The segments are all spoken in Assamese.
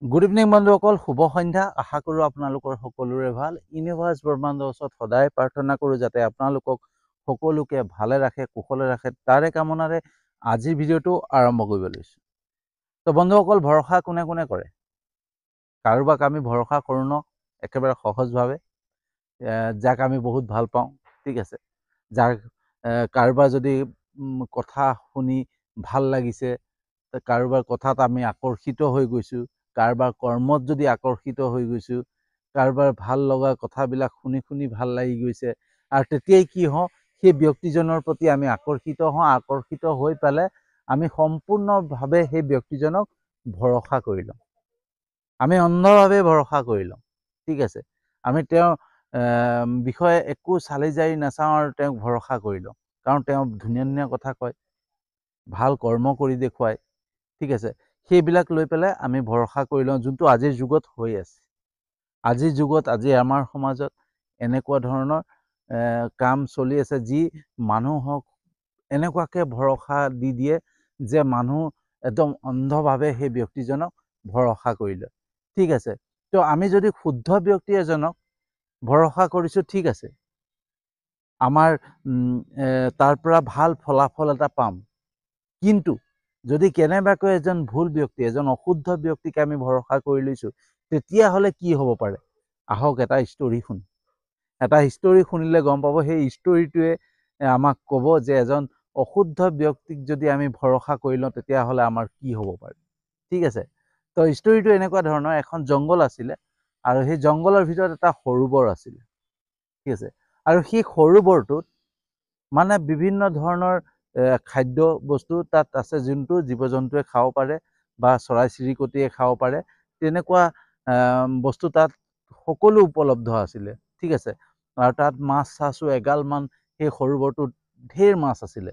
গুড ইভিনিং বন্ধুসকল, শুভ সন্ধ্যা। আশা কৰোঁ আপোনালোকৰ সকলোৰে ভাল। ইউনিভাৰ্ছ ব্ৰহ্মাণ্ডৰ ওচৰত সদায় প্ৰাৰ্থনা কৰোঁ যাতে আপোনালোকক সকলোকে ভালে ৰাখে, কুশলে ৰাখে। তাৰে কামনাৰে আজিৰ ভিডিঅ'টো আৰম্ভ কৰিব লৈছোঁ। তো বন্ধুসকল, ভৰসা কোনে কোনে কৰে? কাৰোবাক আমি ভৰসা কৰোঁ ন একেবাৰে সহজভাৱে, যাক আমি বহুত ভাল পাওঁ, ঠিক আছে। যাৰ কাৰোবাৰ যদি কথা শুনি ভাল লাগিছে, কাৰোবাৰ কথাত আমি আকৰ্ষিত হৈ গৈছোঁ, কাৰোবাৰ কৰ্মত যদি আকৰ্ষিত হৈ গৈছোঁ, কাৰোবাৰ ভাল লগা কথাবিলাক শুনি শুনি ভাল লাগি গৈছে, আৰু তেতিয়াই কি হওঁ, সেই ব্যক্তিজনৰ প্ৰতি আমি আকৰ্ষিত হওঁ। আকৰ্ষিত হৈ পেলাই আমি সম্পূৰ্ণভাৱে সেই ব্যক্তিজনক ভৰসা কৰি লওঁ। আমি অন্ধভাৱে ভৰসা কৰি লওঁ, ঠিক আছে। আমি তেওঁৰ বিষয়ে একো চালি জাৰি নাচাওঁ আৰু তেওঁক ভৰসা কৰি লওঁ, কাৰণ তেওঁ ধুনীয়া ধুনীয়া কথা কয়, ভাল কৰ্ম কৰি দেখুৱায়, ঠিক আছে। সেইবিলাক লৈ পেলাই আমি ভৰসা কৰি লওঁ, যোনটো আজিৰ যুগত হৈ আছে। আজিৰ যুগত, আজি আমাৰ সমাজত এনেকুৱা ধৰণৰ কাম চলি আছে, যি মানুহক এনেকুৱাকৈ ভৰসা দি দিয়ে যে মানুহ একদম অন্ধভাৱে সেই ব্যক্তিজনক ভৰসা কৰি লয়, ঠিক আছে। তো আমি যদি শুদ্ধ ব্যক্তি এজনক ভৰসা কৰিছোঁ, ঠিক আছে, আমাৰ তাৰ পৰা ভাল ফলাফল এটা পাম। কিন্তু যদি কেনেবাকৈ এজন ভুল ব্যক্তি, এজন অশুদ্ধ ব্যক্তিক আমি ভৰসা কৰি লৈছোঁ, তেতিয়াহ'লে কি হ'ব পাৰে? আহক এটা ষ্টৰী শুনো। এটা ষ্টৰী শুনিলে গম পাব। সেই ষ্টৰীটোৱে আমাক ক'ব যে এজন অশুদ্ধ ব্যক্তিক যদি আমি ভৰসা কৰি লওঁ, তেতিয়াহ'লে আমাৰ কি হ'ব পাৰে, ঠিক আছে। তো ষ্টৰীটো এনেকুৱা ধৰণৰ, এখন জংঘল আছিলে, আৰু সেই জংঘলৰ ভিতৰত এটা সৰোবৰ আছিলে, ঠিক আছে। আৰু সেই সৰোবৰটোত মানে বিভিন্ন ধৰণৰ খাদ্য বস্তু তাত আছে, যোনটো জীৱ জন্তুৱে খাব পাৰে বা চৰাই চিৰিকটিয়ে খাব পাৰে। তেনেকুৱা বস্তু তাত সকলো উপলব্ধ আছিলে, ঠিক আছে। আৰু তাত মাছ চাছো এগালমান, সেই সৰোবৰটোত ঢেৰ মাছ আছিলে,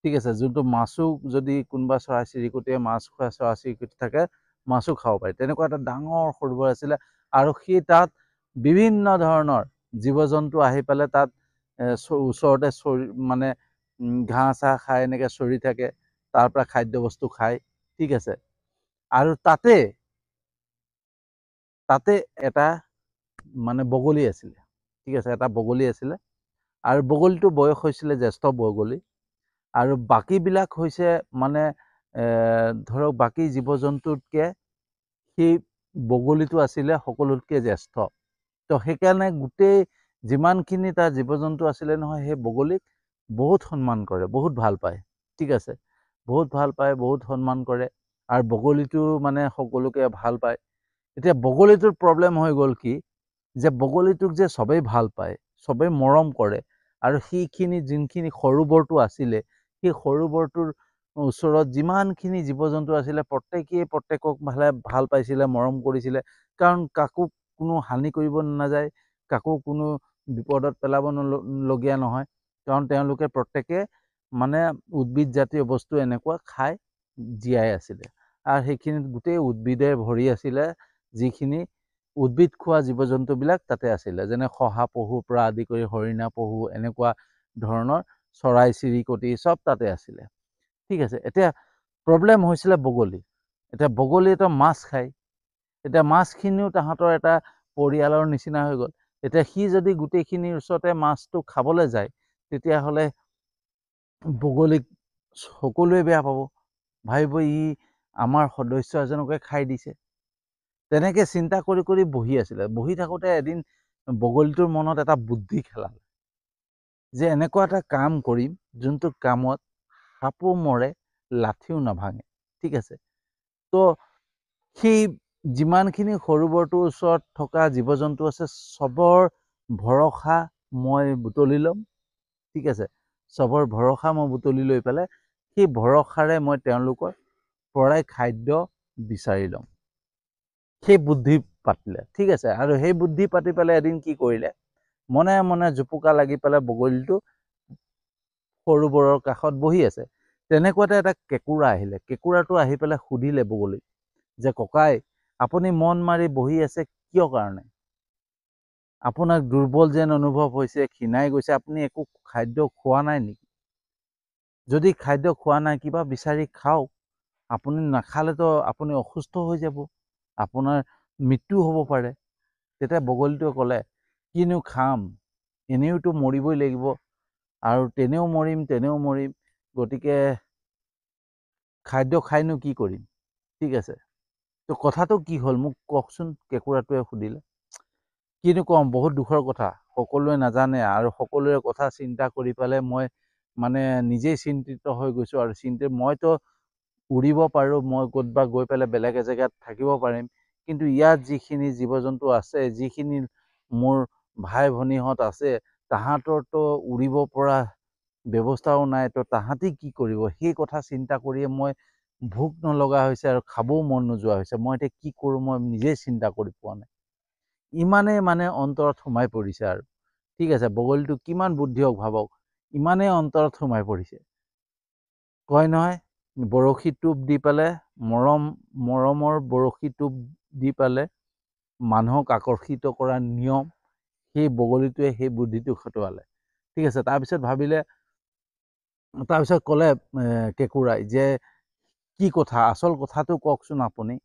ঠিক আছে। যোনটো মাছো, যদি কোনোবা চৰাই চিৰিকটিয়ে মাছ খোৱা চৰাই চিৰিকটি থাকে, মাছো খাব পাৰে। তেনেকুৱা এটা ডাঙৰ সৰোবৰ আছিলে, আৰু সেই তাত বিভিন্ন ধৰণৰ জীৱ জন্তু আহি পেলাই তাত ওচৰতে চৰি মানে ঘাঁহ চাহ খাই এনেকৈ চৰি থাকে, তাৰ পৰা খাদ্য বস্তু খায়, ঠিক আছে। আৰু তাতে এটা মানে বগলী আছিলে, ঠিক আছে। এটা বগলী আছিলে, আৰু বগলীটো বয়স হৈছিলে জ্যেষ্ঠ বগলী, আৰু বাকীবিলাক হৈছে মানে ধৰক বাকী জীৱ জন্তুতকৈ সেই বগলীটো আছিলে সকলোতকৈ জ্যেষ্ঠ। তো সেইকাৰণে গোটেই যিমানখিনি তাৰ জীৱ জন্তু আছিলে নহয়, সেই বগলীক বহুত সন্মান কৰে, বহুত ভাল পায়, ঠিক আছে। বহুত ভাল পায়, বহুত সন্মান কৰে, আৰু বগলীটো মানে সকলোকে ভাল পায়। এতিয়া বগলীটোৰ প্ৰব্লেম হৈ গ'ল কি, যে বগলীটোক যে চবেই ভাল পায়, চবেই মৰম কৰে, আৰু সেইখিনি যোনখিনি সৰোবৰটো আছিলে, সেই সৰোবৰটোৰ ওচৰত যিমানখিনি জীৱ জন্তু আছিলে, প্ৰত্যেকেই প্ৰত্যেকক ভাল পাইছিলে, মৰম কৰিছিলে, কাৰণ কাকো কোনো হানি কৰিব নাযায়, কাকো কোনো বিপদত পেলাব নলগীয়া নহয়, কাৰণ তেওঁলোকে প্ৰত্যেকে মানে উদ্ভিদ জাতীয় বস্তু এনেকুৱা খাই জীয়াই আছিলে। আৰু সেইখিনিত গোটেই উদ্ভিদে ভৰি আছিলে, যিখিনি উদ্ভিদ খোৱা জীৱ জন্তুবিলাক তাতে আছিলে, যেনে শহাপহুৰ পৰা আদি কৰি হৰিণা পহু, এনেকুৱা ধৰণৰ চৰাই চিৰিকটি চব তাতে আছিলে, ঠিক আছে। এতিয়া প্ৰব্লেম হৈছিলে বগলী। এতিয়া বগলী এটা মাছ খায়, এতিয়া মাছখিনিও তাহাঁতৰ এটা পৰিয়ালৰ নিচিনা হৈ গ'ল। এতিয়া সি যদি গোটেইখিনিৰ ওচৰতে মাছটো খাবলৈ যায়, তেতিয়াহ'লে বগলীক সকলোৱে বেয়া পাব, ভাবিব ই আমাৰ সদস্য এজনকে খাই দিছে। তেনেকৈ চিন্তা কৰি কৰি বহি আছিলে। বহি থাকোঁতে এদিন বগলীটোৰ মনত এটা বুদ্ধি খেলালে, যে এনেকুৱা এটা কাম কৰিম, যোনটো কামত সাপো মৰে, লাঠিও নাভাঙে, ঠিক আছে। তো সেই যিমানখিনি সৰোবৰটোৰ ওচৰত থকা জীৱ জন্তু আছে, চবৰ ভৰসা মই বুটলি ল'ম, ঠিক আছে। চবৰ ভৰসা মই বুটলি লৈ পেলাই সেই ভৰসাৰে মই তেওঁলোকৰ পৰাই খাদ্য বিচাৰি ল'ম। সেই বুদ্ধি পাতিলে, ঠিক আছে। আৰু সেই বুদ্ধি পাতি পেলাই এদিন কি কৰিলে, মনে মনে জোপোকা লাগি পেলাই বগলীটো সৰোবৰৰ কাষত বহি আছে। তেনেকুৱাতে এটা কেঁকুৰা আহিলে। কেঁকুৰাটো আহি পেলাই সুধিলে বগলীক যে, ককাই, আপুনি মন মাৰি বহি আছে কিয় কাৰণে? আপোনাক দুৰ্বল যেন অনুভৱ হৈছে, ক্ষীণাই গৈছে, আপুনি একো খাদ্য খোৱা নাই নেকি? যদি খাদ্য খোৱা নাই, কিবা বিচাৰি খাওক। আপুনি নাখালেতো আপুনি অসুস্থ হৈ যাব, আপোনাৰ মৃত্যু হ'ব পাৰে। তেতিয়া বগলীটোৱে ক'লে, কিনো খাম, এনেওতো মৰিবই লাগিব, আৰু তেনেও মৰিম, গতিকে খাদ্য খাইনো কি কৰিম। ঠিক আছে, তো কথাটো কি হ'ল মোক কওকচোন, কেঁকুৰাটোৱে সুধিলে। কিনো ক'ম, বহুত দুখৰ কথা, সকলোৱে নাজানে, আৰু সকলোৰে কথা চিন্তা কৰি পেলাই মই মানে নিজেই চিন্তিত হৈ গৈছোঁ। আৰু মইতো উৰিব পাৰোঁ, মই ক'তবা গৈ পেলাই বেলেগ এজেগাত থাকিব পাৰিম, কিন্তু ইয়াত যিখিনি জীৱ জন্তু আছে, যিখিনি মোৰ ভাই ভনীহঁত আছে, তাহাঁতৰতো উৰিব পৰা ব্যৱস্থাও নাই, তো তাহাঁতি কি কৰিব, সেই কথা চিন্তা কৰিয়ে মই ভোক নলগা হৈছে আৰু খাবও মন নোযোৱা হৈছে। মই এতিয়া কি কৰোঁ মই নিজেই চিন্তা কৰি পোৱা নাই। ইমানেই মানে অন্তৰত সোমাই পৰিছে। আৰু ঠিক আছে, বগলীটো কিমান বুদ্ধি হওক ভাবক, ইমানেই অন্তৰত সোমাই পৰিছে। কয় নহয়, বৰশী টোপ দি পেলাই মৰমৰ বৰশী টোপ দি পেলাই মানুহক আকৰ্ষিত কৰা নিয়ম, সেই বগলীটোৱে সেই বুদ্ধিটো খটুৱালে। ঠিক আছে, তাৰপিছত ক'লে কেঁকুৰাই যে কি কথা, আচল কথাটো কওকচোন আপুনি।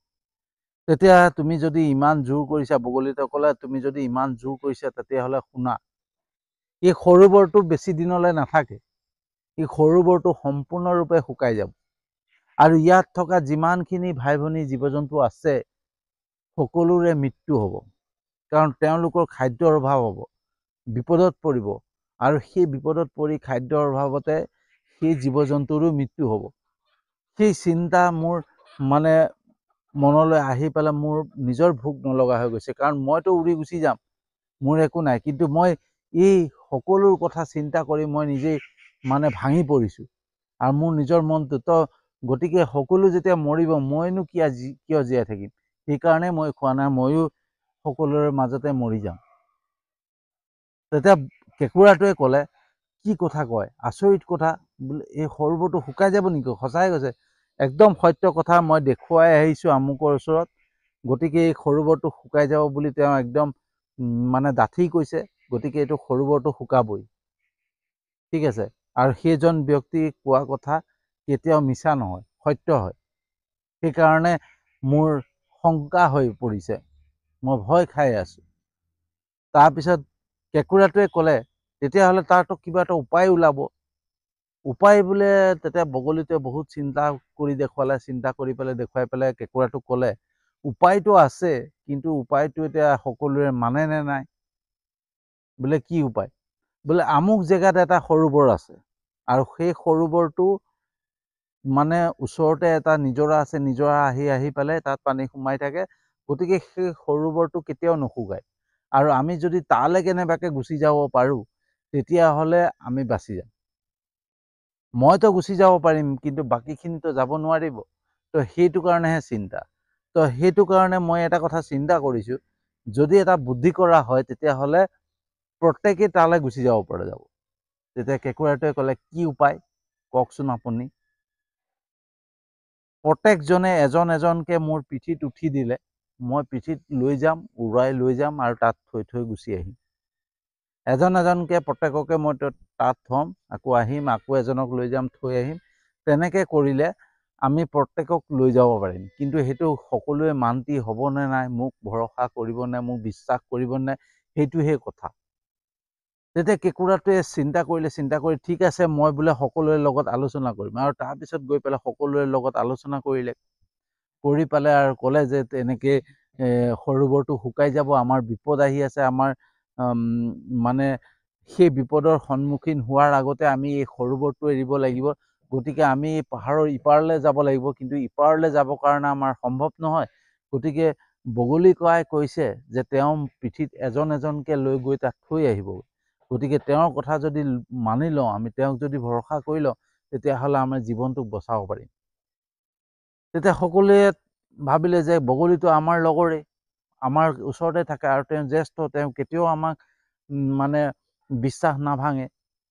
তেতিয়া তুমি যদি ইমান জোৰ কৰিছা, বগলীটোৱে ক'লে, তুমি যদি ইমান জোৰ কৰিছা তেতিয়াহ'লে শুনা, এই সৰু বৰটো বেছি দিনলৈ নাথাকে, এই সৰু বৰটো সম্পূৰ্ণৰূপে শুকাই যাব, আৰু ইয়াত থকা যিমানখিনি ভাই ভনী জীৱ জন্তু আছে সকলোৰে মৃত্যু হ'ব, কাৰণ তেওঁলোকৰ খাদ্যৰ অভাৱ হ'ব, বিপদত পৰিব, আৰু সেই বিপদত পৰি খাদ্যৰ অভাৱতে সেই জীৱ জন্তুৰো মৃত্যু হ'ব। সেই চিন্তা মোৰ মানে মনলৈ আহি পেলাই মোৰ নিজৰ ভোক নলগা হৈ গৈছে, কাৰণ মইতো উৰি গুচি যাম, মোৰ একো নাই, কিন্তু মই এই সকলো কথা চিন্তা কৰি মই নিজেই মানে ভাঙি পৰিছোঁ, আৰু মোৰ নিজৰ মনটো গতিকে সকলো যেতিয়া মৰিব, মইনো কিয় জীয়াই থাকিম, সেইকাৰণে মই খোৱা নাই, ময়ো সকলোৰে মাজতে মৰি যাম। তেতিয়া কেঁকুৰাটোৱে ক'লে, কি কথা কয়, আচৰিত কথা, বোলে এই সৰুবোৰটো শুকাই যাব নেকি, সঁচাই কৈছে, একদম সত্য কথা, মই দেখুৱাই আহিছোঁ আমুকৰ ওচৰত, গতিকে এই সৰুবোৰটো শুকাই যাব বুলি তেওঁ একদম মানে ডাঠি কৈছে, গতিকে এইটো সৰুবোৰটো শুকাবই। ঠিক আছে, আৰু সেইজন ব্যক্তি কোৱা কথা কেতিয়াও মিছা নহয়, সত্য হয়। সেইকাৰণে মোৰ শংকা হৈ পৰিছে, মই ভয় খাই আছোঁ। তাৰপিছত কেঁকুৰাটোৱে ক'লে, তেতিয়াহ'লে তাৰতো কিবা এটা উপায় ওলাব। উপায় বোলে, তেতিয়া বগলীটোৱে বহুত চিন্তা কৰি দেখুৱাই পেলাই কেঁকুৰাটোক ক'লে, উপায়টো আছে, কিন্তু উপায়টো এতিয়া সকলোৰে মানে নে নাই। বোলে কি উপায়, বোলে আমুক জেগাত এটা সৰোবৰ আছে, আৰু সেই সৰোবৰটো মানে ওচৰতে এটা নিজৰা আছে, নিজৰা আহি পেলাই তাত পানী সোমাই থাকে, গতিকে সেই সৰোবৰটো কেতিয়াও নুশুকায়, আৰু আমি যদি তালৈ কেনেবাকৈ গুচি যাব পাৰোঁ তেতিয়াহ'লে আমি বাচি যাম। মইতো গুচি যাব পাৰিম, কিন্তু বাকীখিনিতো যাব নোৱাৰিব, তো সেইটো কাৰণেহে চিন্তা। তো সেইটো কাৰণে মই এটা কথা চিন্তা কৰিছোঁ, যদি এটা বুদ্ধি কৰা হয় তেতিয়াহ'লে প্ৰত্যেকেই তালৈ গুচি যাব পৰা যাব। তেতিয়া কেঁকুৰাটোৱে ক'লে, কি উপায় কওকচোন আপুনি। প্ৰত্যেকজনে এজন এজনকৈ মোৰ পিঠিত উঠি দিলে, মই পিঠিত লৈ যাম, উৰাই লৈ যাম, আৰু তাত থৈ গুচি আহিম। এজন এজনকৈ প্ৰত্যেককে মই তাত থ'ম, আকৌ আহিম, আকৌ এজনক লৈ যাম, থৈ আহিম। তেনেকৈ কৰিলে আমি প্ৰত্যেকক লৈ যাব পাৰিম, কিন্তু সেইটো সকলোৱে মান্তি হ'বনে নাই, মোক ভৰসা কৰিবনে, মোক বিশ্বাস কৰিবনে, সেইটোহে কথা। তেতিয়া কেঁকুৰাটোৱে চিন্তা কৰি ঠিক আছে, মই বোলে সকলোৰে লগত আলোচনা কৰিম, আৰু তাৰপিছত গৈ পেলাই সকলোৰে লগত আলোচনা কৰি পেলাই আৰু ক'লে যে এনেকৈ সৰোবৰটো শুকাই যাব, আমাৰ বিপদ আহি আছে, আমাৰ মানে সেই বিপদৰ সন্মুখীন হোৱাৰ আগতে আমি এই সৰোবৰটো এৰিব লাগিব, গতিকে আমি পাহাৰৰ ইপাৰলৈ যাব লাগিব, কিন্তু ইপাৰলৈ যাবৰ কাৰণে আমাৰ সম্ভৱ নহয়, গতিকে বগলী কৰাই কৈছে যে তেওঁ পিঠিত এজন এজনকৈ লৈ গৈ তাত থৈ আহিব, গতিকে তেওঁৰ কথা যদি মানি লওঁ, আমি তেওঁক যদি ভৰসা কৰি লওঁ, তেতিয়াহ'লে আমাৰ জীৱনটোক বচাব পাৰিম। তেতিয়া সকলোৱে ভাবিলে যে বগলীটো আমাৰ লগৰে, আমাৰ ওচৰতে থাকে, আৰু তেওঁ জ্যেষ্ঠ, তেওঁ কেতিয়াও আমাক মানে বিশ্বাস নাভাঙে,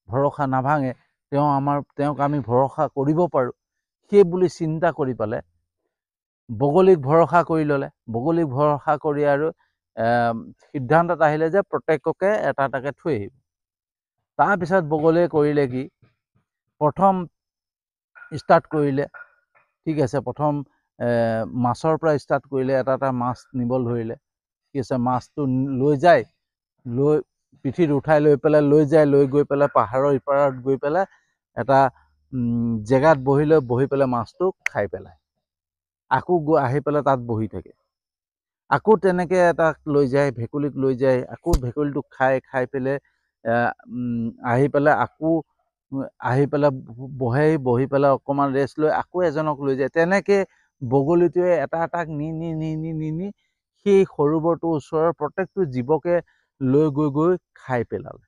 ভৰসা নাভাঙে, তেওঁক আমি ভৰসা কৰিব পাৰোঁ, সেই বুলি চিন্তা কৰি পেলাই বগলীক ভৰসা কৰি ল'লে। বগলীক ভৰসা কৰি আৰু সিদ্ধান্তত আহিলে যে প্ৰত্যেককে এটা এটাকৈ থৈ আহিব। তাৰপিছত বগলীয়ে কৰিলে কি, প্ৰথম ষ্টাৰ্ট কৰিলে, ঠিক আছে, প্ৰথম মাছৰ পৰা ষ্টাৰ্ট কৰিলে, এটা এটা মাছ নিবলৈ ধৰিলে। কি আছে, মাছটো লৈ যায়, লৈ পিঠিত উঠাই লৈ পেলাই লৈ যায়, লৈ গৈ পেলাই পাহাৰৰ ইপাৰত গৈ পেলাই এটা জেগাত বহি পেলাই মাছটো খাই পেলায়। আকৌ আহি পেলাই তাত বহি থাকে। আকৌ তেনেকৈ এটাক লৈ যায়, ভেকুলীক লৈ যায়, আকৌ ভেকুলীটোক খাই পেলাই আহি পেলাই আকৌ আহি পেলাই বহি পেলাই অকণমান ৰেষ্ট লৈ আকৌ এজনক লৈ যায়। তেনেকৈ বগলীটোৱে এটা এটাক নি সেই সৰোবৰটোৰ ওচৰৰ প্ৰত্যেকটো জীৱকে লৈ গৈ খাই পেলালে।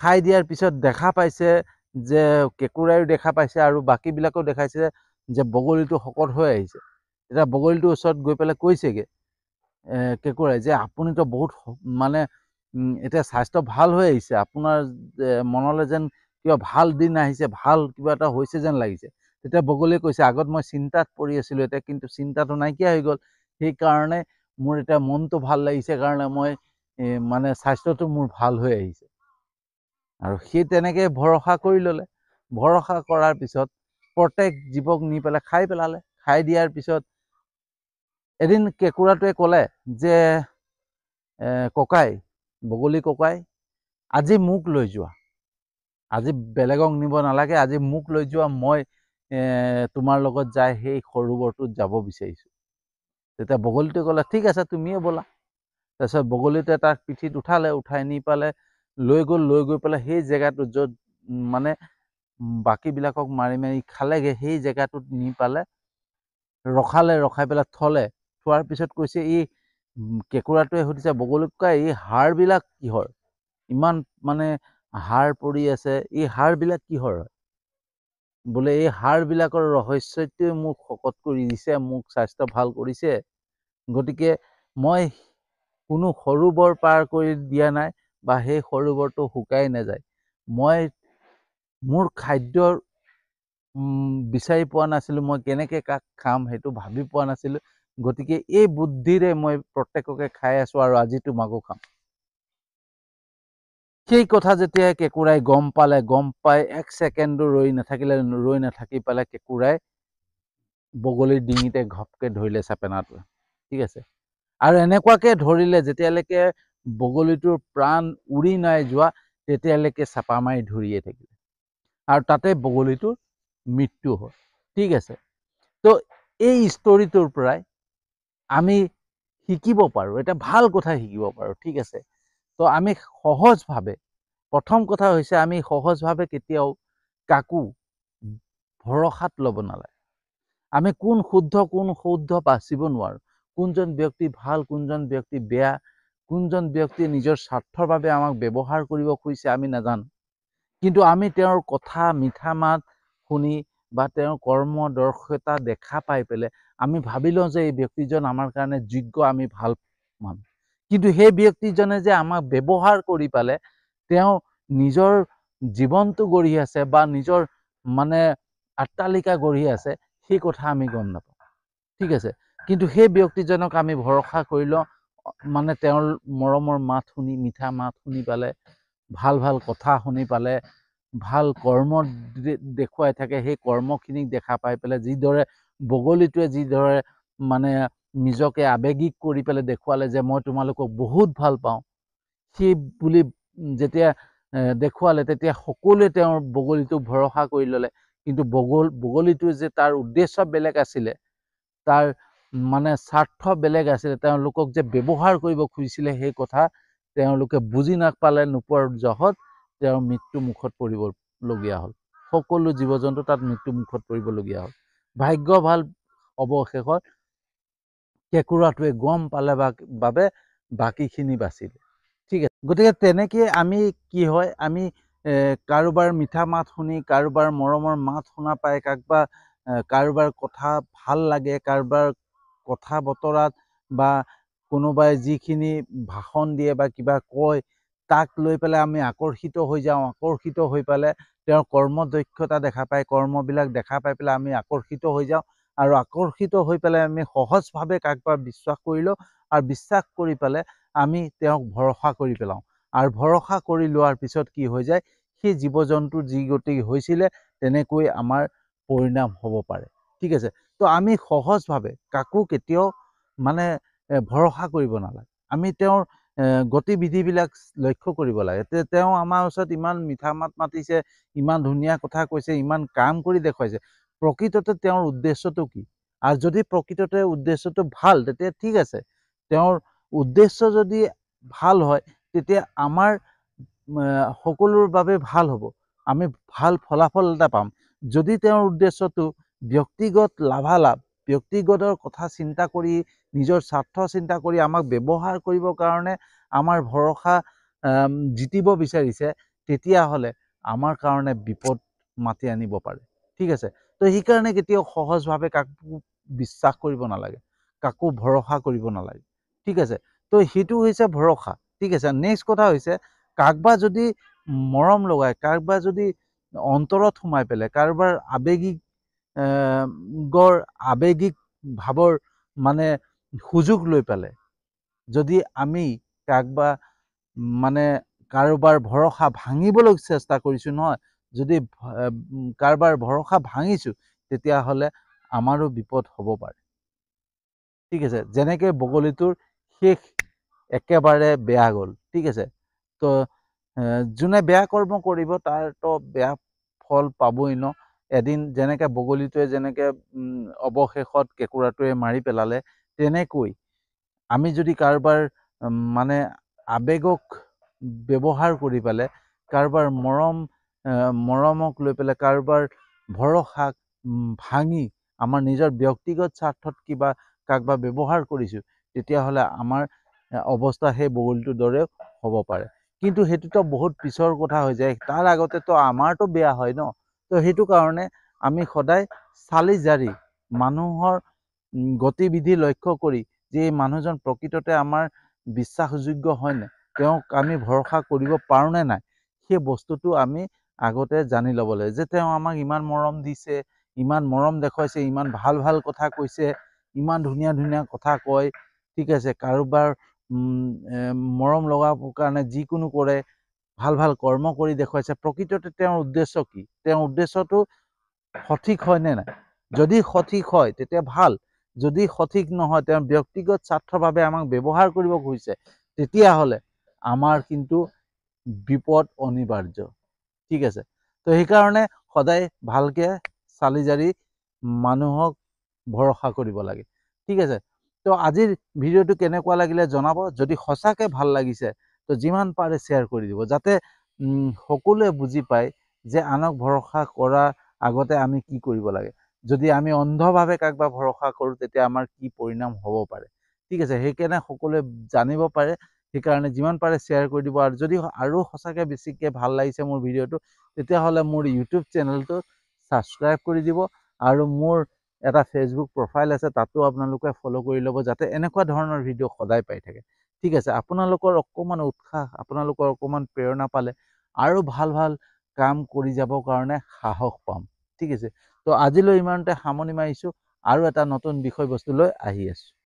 খাই দিয়াৰ পিছত দেখা পাইছে যে কেঁকুৰাইও দেখা পাইছে আৰু বাকীবিলাকেও দেখাইছে যে বগলীটো শকত হৈ আহিছে। এতিয়া বগলীটোৰ ওচৰত গৈ পেলাই কৈছেগৈ কেঁকুৰাই যে আপুনিতো বহুত মানে এতিয়া স্বাস্থ্য ভাল হৈ আহিছে, আপোনাৰ মনলৈ যেন কিবা ভাল দিন আহিছে, ভাল কিবা এটা হৈছে যেন লাগিছে। তেতিয়া বগলীয়ে কৈছে, আগত মই চিন্তাত পৰি আছিলোঁ, এতিয়া কিন্তু চিন্তাটো নাইকিয়া হৈ গ'ল। সেইকাৰণে মোৰ এতিয়া মনটো ভাল লাগিছে কাৰণে মই মানে স্বাস্থ্যটো মোৰ ভাল হৈ আহিছে। আৰু সেই তেনেকৈ ভৰসা কৰি ল'লে। ভৰসা কৰাৰ পিছত প্ৰত্যেক জীৱক নি পেলাই খাই পেলালে। খাই দিয়াৰ পিছত এদিন কেঁকুৰাটোৱে ক'লে যে ককাই, বগলী ককাই, আজি মোক লৈ যোৱা, আজি বেলেগক নিব নালাগে, আজি মোক লৈ যোৱা, মই তোমাৰ লগত যাই সেই সৰোবৰটোত যাব বিচাৰিছোঁ। তেতিয়া বগলীটোৱে ক'লে, ঠিক আছে, তুমিয়ে ব'লা। তাৰপিছত বগলীটোৱে তাক পিঠিত উঠালে, উঠাই নি পেলাই লৈ গৈ পেলাই সেই জেগাটো য'ত মানে বাকীবিলাকক মাৰি খালেগৈ, সেই জেগাটোত নি পালে ৰখালে, ৰখাই পেলাই থলে। থোৱাৰ পিছত কৈছে, এই কেঁকুৰাটোৱে সুধিছে বগলীক, কয় এই হাড়বিলাক কিহৰ? ইমান মানে হাড় পৰি আছে, এই হাড়বিলাক কিহৰ? বোলে এই হাড়বিলাকৰ ৰহস্যটোৱে মোক শকত কৰি দিছে, মোক স্বাস্থ্য ভাল কৰিছে। গতিকে মই কোনো সৰোবৰ পাৰ কৰি দিয়া নাই বা সেই সৰোবৰটো শুকাই নাযায়। মই মোৰ খাদ্যৰ বিচাৰি পোৱা নাছিলোঁ, মই কেনেকৈ কাক খাম সেইটো ভাবি পোৱা নাছিলোঁ। গতিকে এই বুদ্ধিৰে মই প্ৰত্যেককে খাই আছোঁ আৰু আজি তোমাকো খাম। সেই কথা যেতিয়া কেঁকুৰাই গম পাই 1 ছেকেণ্ডো ৰৈ নাথাকি পেলাই কেঁকুৰাই বগলীৰ ডিঙিতে ঘপকৈ ধৰিলে চেপেনাটোৱে। ঠিক আছে, আৰু এনেকুৱাকৈ ধৰিলে যেতিয়ালৈকে বগলীটোৰ প্ৰাণ উৰি নাই যোৱা, তেতিয়ালৈকে চেপা মাৰি ধৰিয়ে থাকিলে আৰু তাতে বগলীটোৰ মৃত্যু হ'ল। ঠিক আছে, তো এই ষ্টৰিটোৰ পৰাই আমি শিকিব পাৰোঁ, এটা ভাল কথা শিকিব পাৰোঁ। ঠিক আছে, তো আমি সহজভাৱে, প্ৰথম কথা হৈছে আমি সহজভাৱে কেতিয়াও কাকো ভৰসাত ল'ব নালাগে। আমি কোন শুদ্ধ বাচিব নোৱাৰোঁ। কোনজন ব্যক্তি ভাল, কোনজন ব্যক্তি বেয়া, কোনজন ব্যক্তিয়ে নিজৰ স্বাৰ্থৰ বাবে আমাক ব্যৱহাৰ কৰিব খুজিছে আমি নাজানো। কিন্তু আমি তেওঁৰ কথা, মিঠা মাত শুনি বা তেওঁৰ কৰ্মদৰ্শিতা দেখা পাই পেলাই আমি ভাবি লওঁ যে এই ব্যক্তিজন আমাৰ কাৰণে যোগ্য, আমি ভাল মানুহ। কিন্তু সেই ব্যক্তিজনে যে আমাক ব্যৱহাৰ কৰি পালে তেওঁ নিজৰ জীৱনটো গঢ়ি আছে বা নিজৰ মানে অট্টালিকা গঢ়ি আছে, সেই কথা আমি গম নাপাওঁ। ঠিক আছে, কিন্তু সেই ব্যক্তিজনক আমি ভৰসা কৰি লওঁ, মানে তেওঁৰ মৰমৰ মাত শুনি, মিঠা মাত শুনি পালে, ভাল কথা শুনি পালে, ভাল কৰ্ম দেখুৱাই থাকে, সেই কৰ্মখিনিক দেখা পাই পেলাই যিদৰে বগলীটোৱে যিদৰে মানে নিজকে আৱেগিক কৰি পেলাই দেখুৱালে যে মই তোমালোকক বহুত ভাল পাওঁ, সেই বুলি যেতিয়া দেখুৱালে তেতিয়া সকলোৱে তেওঁৰ বগলীটোক ভৰসা কৰি ল'লে। কিন্তু বগলীটোৰ যে তাৰ উদ্দেশ্য বেলেগ আছিলে, তাৰ মানে স্বাৰ্থ বেলেগ আছিলে, তেওঁলোকক যে ব্যৱহাৰ কৰিব খুজিছিলে, সেই কথা তেওঁলোকে বুজি নাপালে, নোপোৱাৰ জহত তেওঁৰ মৃত্যু মুখত পৰিবলগীয়া হ'ল। সকলো জীৱ জন্তু তাত মৃত্যু মুখত পৰিবলগীয়া হ'ল। ভাগ্য ভাল, অৱশেষত কেঁকুৰাটোৱে গম পালে বাবে বাকীখিনি বাচিলে। ঠিক আছে, গতিকে তেনেকৈ আমি কি হয়, আমি কাৰোবাৰ মিঠা মাত শুনি, কাৰোবাৰ মৰমৰ মাত শুনা পাই, কাৰোবাৰ কথা ভাল লাগে, কাৰোবাৰ কথা বতৰাত বা কোনোবাই যিখিনি ভাষণ দিয়ে বা কিবা কয়, তাক লৈ পেলাই আমি আকৰ্ষিত হৈ যাওঁ। আকৰ্ষিত হৈ পেলাই তেওঁৰ কৰ্মদক্ষতা দেখা পাই, কৰ্মবিলাক দেখা পাই পেলাই আমি আকৰ্ষিত হৈ যাওঁ আৰু আকৰ্ষিত হৈ পেলাই আমি সহজভাৱে কাৰোবাৰ বিশ্বাস কৰি লওঁ আৰু বিশ্বাস কৰি পেলাই আমি তেওঁক ভৰসা কৰি পেলাওঁ। আৰু ভৰসা কৰি লোৱাৰ পিছত কি হৈ যায়, সেই জীৱ জন্তুৰ যি গতি হৈছিলে তেনেকৈ আমাৰ পৰিণাম হ'ব পাৰে। ঠিক আছে, তো আমি সহজভাৱে কাকো কেতিয়াও মানে ভৰসা কৰিব নালাগে। আমি তেওঁৰ গতিবিধিবিলাক লক্ষ্য কৰিব লাগে। তেওঁ আমাৰ ওচৰত ইমান মিঠা মাত মাতিছে, ইমান ধুনীয়া কথা কৈছে, ইমান কাম কৰি দেখুৱাইছে, প্ৰকৃততে তেওঁৰ উদ্দেশ্যটো কি? আৰু যদি প্ৰকৃততে উদ্দেশ্যটো ভাল, তেতিয়া ঠিক আছে। তেওঁৰ উদ্দেশ্য যদি ভাল হয়, তেতিয়া আমাৰ সকলোৰ বাবে ভাল হ'ব। আমি ভাল ফলাফল এটা পাম। যদি তেওঁৰ উদ্দেশ্যটো ব্যক্তিগত লাভালাভ, ব্যক্তিগতৰ কথা চিন্তা কৰি, নিজৰ স্বাৰ্থ চিন্তা কৰি আমাক ব্যৱহাৰ কৰিবৰ কাৰণে আমাৰ ভৰসা জিতিব বিচাৰিছে, তেতিয়াহ'লে আমাৰ কাৰণে বিপদ মাতি আনিব পাৰে। ঠিক আছে? তো সেইকাৰণে কেতিয়াও সহজভাৱে কাকো বিশ্বাস কৰিব নালাগে, কাকো ভৰসা কৰিব নালাগে। ঠিক আছে? তো সেইটো হৈছে ভৰসা। ঠিক আছে? নেক্সট কথা হৈছে, কাকবা যদি মৰম লগাই, কাকবা যদি অন্তৰত সোমাই পেলাই, কাৰোবাৰ আবেগিক ভাৱৰ মানে সুযোগ লৈ পেলাই যদি আমি কাকবা মানে কাৰোবাৰ ভৰসা ভাঙিবলৈ চেষ্টা কৰিছোঁ নহয়, যদি কাৰোবাৰ ভৰসা ভাঙিছোঁ, তেতিয়াহ'লে আমাৰো বিপদ হ'ব পাৰে। ঠিক আছে? যেনেকৈ বগলীটোৰ শেষ একেবাৰে বেয়া গ'ল। ঠিক আছে? তো যোনে বেয়া কৰ্ম কৰিব তাৰতো বেয়া ফল পাবই ন। এদিন যেনেকৈ বগলীটোৱে যেনেকৈ অৱশেষত কেঁকুৰাটোৱে মাৰি পেলালে, তেনেকৈ আমি যদি কাৰোবাৰ মানে আবেগক ব্যৱহাৰ কৰি পেলাই, কাৰোবাৰ মৰমক লৈ পেলাই, কাৰোবাৰ ভৰসাক ভাঙি আমাৰ নিজৰ ব্যক্তিগত স্বাৰ্থত কিবা কাকবা ব্যৱহাৰ কৰিছোঁ, তেতিয়াহ'লে আমাৰ অৱস্থা সেই বগলীটোৰ দৰে হ'ব পাৰে। কিন্তু সেইটোতো বহুত পিছৰ কথা হৈ যায়। তাৰ আগতেতো আমাৰতো বেয়া হয় ন। তো সেইটো কাৰণে আমি সদায় চালি জাৰি মানুহৰ গতিবিধি লক্ষ্য কৰি যে এই মানুহজন প্ৰকৃততে আমাৰ বিশ্বাসযোগ্য হয়নে, তেওঁক আমি ভৰসা কৰিব পাৰোঁনে নাই, সেই বস্তুটো আমি আগতে জানি ল'ব লাগে। যে তেওঁ আমাক ইমান মৰম দিছে, ইমান মৰম দেখুৱাইছে, ইমান ভাল ভাল কথা কৈছে, ইমান ধুনীয়া ধুনীয়া কথা কয়। ঠিক আছে? কাৰোবাৰ মৰম লগাবৰ কাৰণে যিকোনো কৰে, ভাল ভাল কৰ্ম কৰি দেখুৱাইছে। প্ৰকৃততে তেওঁৰ উদ্দেশ্য কি? তেওঁৰ উদ্দেশ্যটো সঠিক হয়নে নাই? যদি সঠিক হয় তেতিয়া ভাল। যদি সঠিক নহয়, তেওঁৰ ব্যক্তিগত স্বাৰ্থৰ বাবে আমাক ব্যৱহাৰ কৰিব খুজিছে, তেতিয়াহ'লে আমাৰ কিন্তু বিপদ অনিবাৰ্য। ঠিক আছে? তো সেইকাৰণে সদায় ভালকে চালি জাৰি মানুহক ভৰসা কৰিব লাগে। ঠিক আছে? তো আজিৰ ভিডিঅ'টো কেনেকুৱা লাগিলে জনাব। যদি সঁচাকৈ ভাল লাগিছে, তো যিমান পাৰে শ্বেয়াৰ কৰি দিব, যাতে সকলোৱে বুজি পায় যে আনক ভৰসা কৰাৰ আগতে আমি কি কৰিব লাগে। যদি আমি অন্ধভাৱে কাকবা ভৰসা কৰোঁ, তেতিয়া আমাৰ কি পৰিণাম হ'ব পাৰে। ঠিক আছে? সেইকাৰণে সকলোৱে জানিব পাৰে। সেইকাৰণে যিমান পাৰে শ্বেয়াৰ কৰি দিব। আৰু যদি আৰু সঁচাকৈ বেছিকৈ ভাল লাগিছে মোৰ ভিডিঅ'টো, তেতিয়াহ'লে মোৰ ইউটিউব চেনেলটো ছাবস্ক্ৰাইব কৰি দিব। আৰু মোৰ এটা ফেচবুক প্ৰফাইল আছে, তাতো আপোনালোকে ফ'ল' কৰি ল'ব, যাতে এনেকুৱা ধৰণৰ ভিডিঅ' সদায় পাই থাকে। ঠিক আছে? আপোনালোকৰ অকণমান উৎসাহ, আপোনালোকৰ অকণমান প্ৰেৰণা পালে আৰু ভাল ভাল কাম কৰি যাবৰ কাৰণে সাহস পাম। ঠিক আছে? তো আজিলৈ ইমানতে সামৰণি মাৰিছোঁ। আৰু এটা নতুন বিষয়বস্তু লৈ আহি আছোঁ।